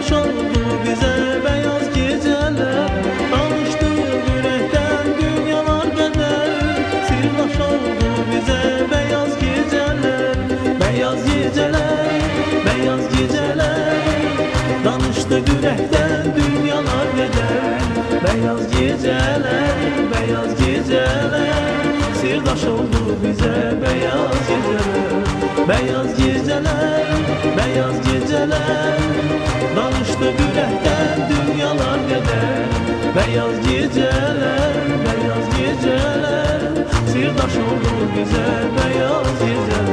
Sirdaş oldu bize beyaz geceler, danıştı yürekten dünyalar kadar. Sirdaş oldu bize beyaz geceler, beyaz geceler, beyaz geceler, danıştı yürekten dünyalar kadar. Beyaz geceler, beyaz geceler, sirdaş oldu bize beyaz geceler. Beyaz geceler, beyaz geceler, danıştı yürekten dünyalar kadar. Beyaz geceler, beyaz geceler, sirdaş oldu bize beyaz geceler.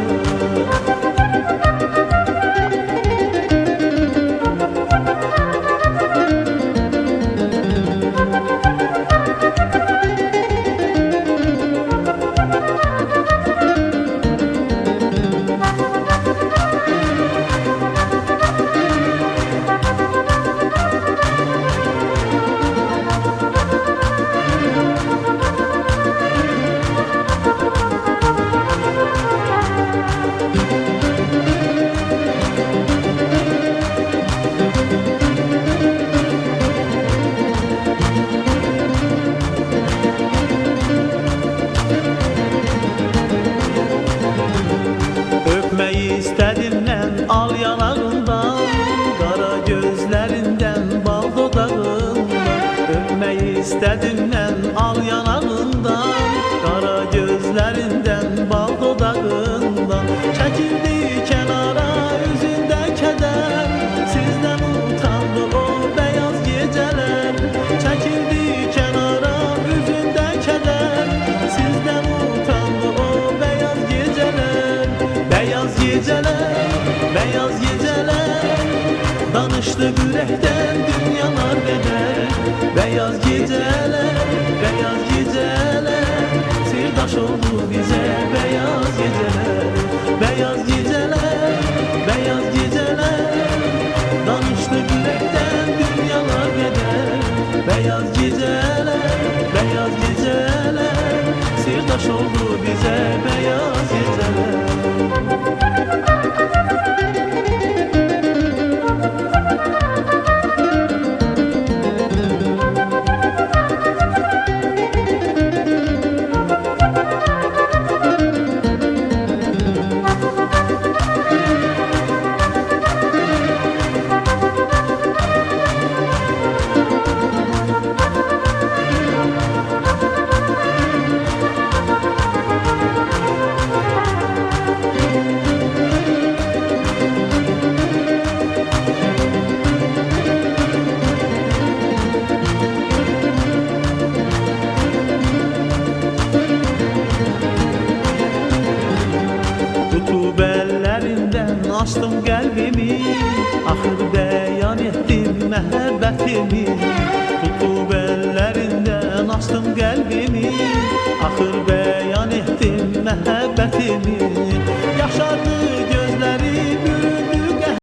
Öpmeyi istedim ben al yanağından, kara gözlerinden bal dudağından. Öpmeyi istedim ben al yanağından, kara gözlerinden bal dudağından. Çekildi kenara yüzünde keder, sizden utandı o beyaz geceler. Çekildi kenara yüzünde keder, sizden utandı o beyaz geceler. Beyaz geceler, beyaz geceler, danıştı yürekten dünyalar bedel. Beyaz geceler, beyaz geceler, sirdaş oldu bize beyaz geceler. Beyaz geceler, beyaz geceler, danıştı yürekten dünyalar bedel. Beyaz geceler, beyaz geceler, sirdaş oldu bize beyaz geceler. Tutup ellerinden açtım kalbimi, ahır beyan ettim mehabbetimi. Tutup ellerinden açtım kalbimi, ahır